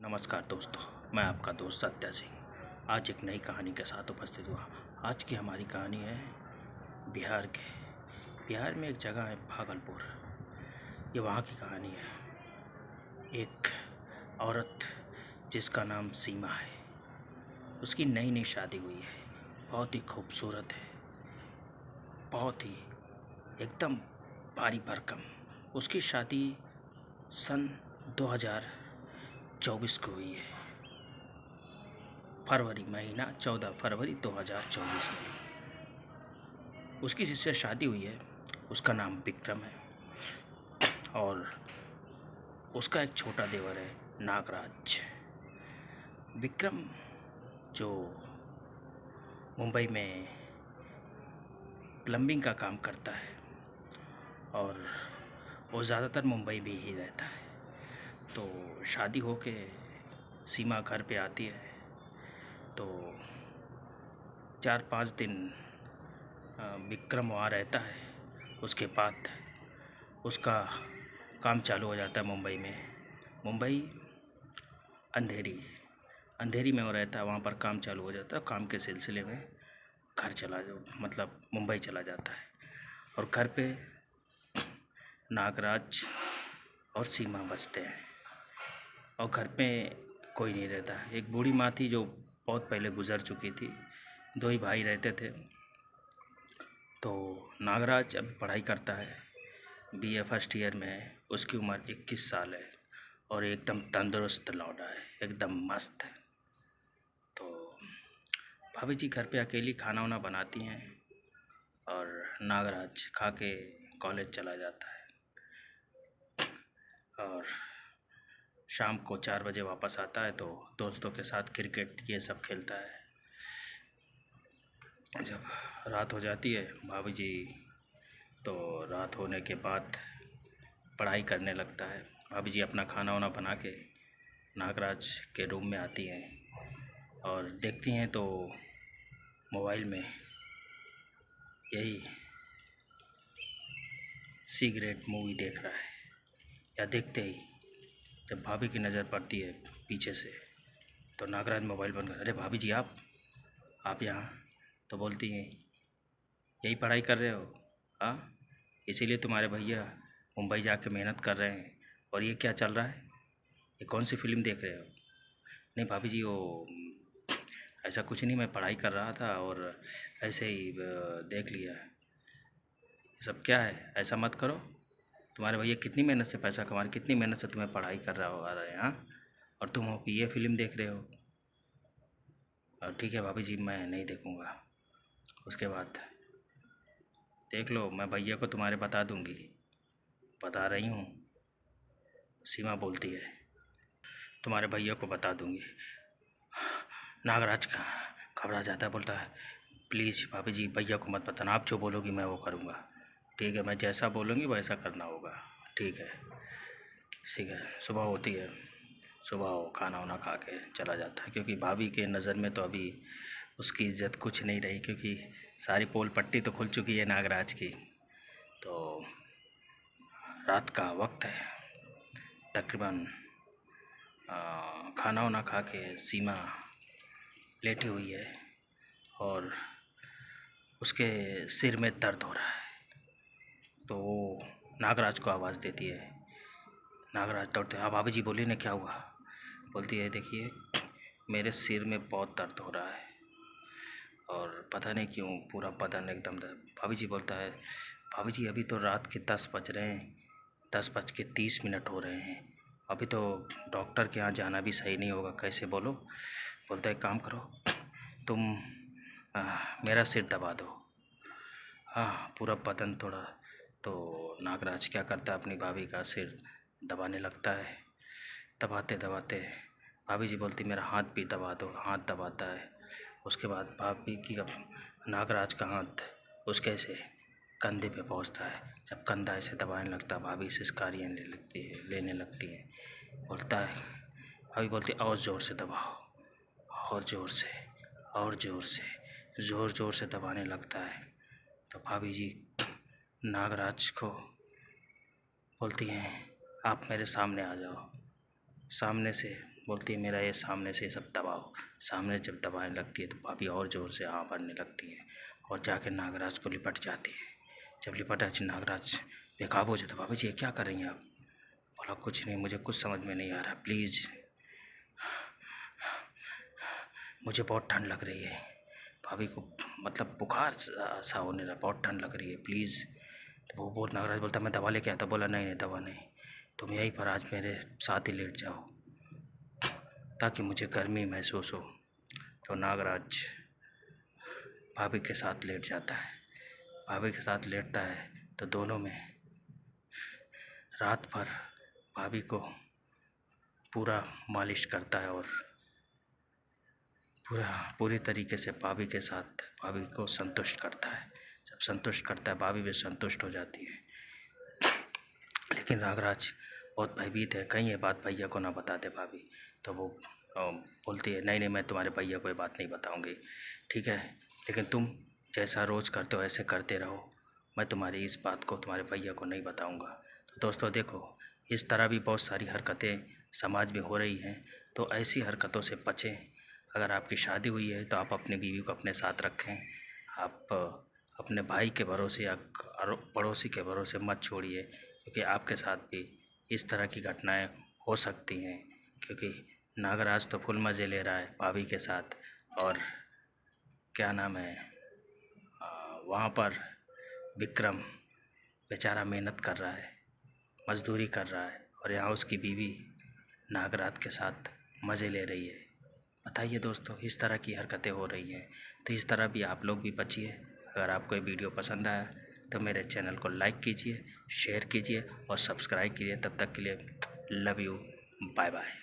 नमस्कार दोस्तों, मैं आपका दोस्त सत्या सिंह आज एक नई कहानी के साथ उपस्थित हुआ। आज की हमारी कहानी है बिहार में एक जगह है भागलपुर। ये वहाँ की कहानी है। एक औरत जिसका नाम सीमा है, उसकी नई नई शादी हुई है। बहुत ही खूबसूरत है, बहुत ही एकदम भारी भरकम। उसकी शादी सन 2024 को हुई है। फरवरी महीना 14 फरवरी 2024 में उसकी जिससे शादी हुई है उसका नाम विक्रम है और उसका एक छोटा देवर है नागराज। विक्रम जो मुंबई में प्लम्बिंग का काम करता है और वो ज़्यादातर मुंबई में ही रहता है। तो शादी होके सीमा घर पे आती है तो 4-5 दिन विक्रम वहाँ रहता है। उसके बाद उसका काम चालू हो जाता है मुंबई में। मुंबई अंधेरी में वो रहता है, वहाँ पर काम चालू हो जाता है। काम के सिलसिले में मुंबई चला जाता है और घर पे नागराज और सीमा बसते हैं और घर पे कोई नहीं रहता। एक बूढ़ी माँ थी जो बहुत पहले गुजर चुकी थी। 2 ही भाई रहते थे। तो नागराज अब पढ़ाई करता है, बीए फर्स्ट ईयर में है। उसकी उम्र 21 साल है और एकदम तंदुरुस्त लौंडा है, एकदम मस्त है। तो भाभी जी घर पे अकेली खाना वाना बनाती हैं और नागराज खा के कॉलेज चला जाता है और शाम को 4 बजे वापस आता है तो दोस्तों के साथ क्रिकेट ये सब खेलता है। जब रात हो जाती है भाभी जी तो रात होने के बाद पढ़ाई करने लगता है। भाभी जी अपना खाना वाना बना के नागराज के रूम में आती हैं और देखती हैं तो मोबाइल में यही सिगरेट मूवी देख रहा है। या देखते ही जब भाभी की नज़र पड़ती है पीछे से तो नागराज मोबाइल बंद कर, अरे भाभी जी आप यहाँ? तो बोलती हैं यही पढ़ाई कर रहे हो? हाँ, इसीलिए तुम्हारे भैया मुंबई जाके मेहनत कर रहे हैं और ये क्या चल रहा है? ये कौन सी फिल्म देख रहे हो? नहीं भाभी जी वो ऐसा कुछ नहीं, मैं पढ़ाई कर रहा था और ऐसे ही देख लिया। ये सब क्या है? ऐसा मत करो। तुम्हारे भैया कितनी मेहनत से पैसा कमा रहे, कितनी मेहनत से तुम्हें पढ़ाई कर रहा हो आ रहे हैं, हाँ? और तुम हो कि ये फिल्म देख रहे हो। और ठीक है भाभी जी मैं नहीं देखूँगा। उसके बाद देख लो, मैं भैया को तुम्हारे बता दूँगी। बता रही हूँ, सीमा बोलती है, तुम्हारे भैया को बता दूँगी। नागराज घबरा जाता है, बोलता है प्लीज़ भाभी जी भैया को मत बताना, आप जो बोलोगी मैं वो करूँगा। ठीक है, मैं जैसा बोलूँगी वैसा करना होगा। ठीक है। सुबह होती है, सुबह वो खाना वाना खा के चला जाता है क्योंकि भाभी के नज़र में तो अभी उसकी इज्जत कुछ नहीं रही क्योंकि सारी पोल पट्टी तो खुल चुकी है नागराज की। तो रात का वक्त है, तकरीबन खाना वाना खा के सीमा लेटी हुई है और उसके सिर में दर्द हो रहा है। तो वो नागराज को आवाज़ देती है। नागराज दौड़ते, हाँ भाभी जी बोलिए ना क्या हुआ? बोलती है देखिए मेरे सिर में बहुत दर्द हो रहा है और पता नहीं क्यों पूरा बदन एकदम दर्द। भाभी जी बोलता है भाभी जी अभी तो रात के 10 बज रहे हैं, 10:30 हो रहे हैं। अभी तो डॉक्टर के यहाँ जाना भी सही नहीं होगा, कैसे बोलो? बोलता है काम करो तुम मेरा सिर दबा दो। हाँ, पूरा बदन थोड़ा। तो नागराज क्या करता है, अपनी भाभी का सिर दबाने लगता है। दबाते दबाते भाभी जी बोलती मेरा हाथ भी दबा दो। हाथ दबाता है। उसके बाद भाभी की नागराज का हाथ उसके ऐसे कंधे पे पहुंचता है। जब कंधा ऐसे दबाने लगता है भाभी सिसकारियाँ लेने लगती है। बोलता है भाभी बोलती और ज़ोर से दबाओ, और ज़ोर से ज़ोर से दबाने लगता है। तो भाभी जी नागराज को बोलती हैं आप मेरे सामने आ जाओ। सामने से बोलती है मेरा ये सामने से सब दबाओ। सामने जब दबाने लगती है तो भाभी और ज़ोर से हाँ भरने लगती है और जाके नागराज को लिपट जाती है। जब लिपटा नागराज बेकाबू हो जाता, भाभी जी ये क्या कर रही हैं आप? बोला कुछ नहीं, मुझे कुछ समझ में नहीं आ रहा, प्लीज़ मुझे बहुत ठंड लग रही है। भाभी को मतलब बुखार सा होने लगा, बहुत ठंड लग रही है प्लीज़। तो वो नागराज बोलता मैं दवा लेके आता। बोला नहीं नहीं दवा नहीं, तुम यहीं पर आज मेरे साथ ही लेट जाओ ताकि मुझे गर्मी महसूस हो। तो नागराज भाभी के साथ लेट जाता है। भाभी के साथ लेटता है तो दोनों में रात भर भाभी को पूरा मालिश करता है और पूरी तरीके से भाभी के साथ भाभी को संतुष्ट करता है। जब संतुष्ट करता है भाभी भी संतुष्ट हो जाती है। लेकिन नागराज बहुत भयभीत है, कहीं ये बात भैया को ना बता दे भाभी। तो वो बोलती है नहीं नहीं मैं तुम्हारे भैया को ये बात नहीं बताऊंगी, ठीक है, लेकिन तुम जैसा रोज़ करते हो ऐसे करते रहो, मैं तुम्हारी इस बात को तुम्हारे भैया को नहीं बताऊंगा। तो दोस्तों देखो, इस तरह भी बहुत सारी हरकतें समाज में हो रही हैं, तो ऐसी हरकतों से बचें। अगर आपकी शादी हुई है तो आप अपनी बीवी को अपने साथ रखें। आप अपने भाई के भरोसे या पड़ोसी के भरोसे मत छोड़िए, क्योंकि आपके साथ भी इस तरह की घटनाएं हो सकती हैं। क्योंकि नागराज तो फुल मज़े ले रहा है भाभी के साथ, और क्या नाम है वहाँ पर विक्रम बेचारा मेहनत कर रहा है, मज़दूरी कर रहा है, और यहाँ उसकी बीवी नागराज के साथ मज़े ले रही है। बताइए दोस्तों, इस तरह की हरकतें हो रही हैं, तो इस तरह भी आप लोग भी बचिए। अगर आपको ये वीडियो पसंद आया तो मेरे चैनल को लाइक कीजिए, शेयर कीजिए और सब्सक्राइब कीजिए। तब तक के लिए लव यू, बाय बाय।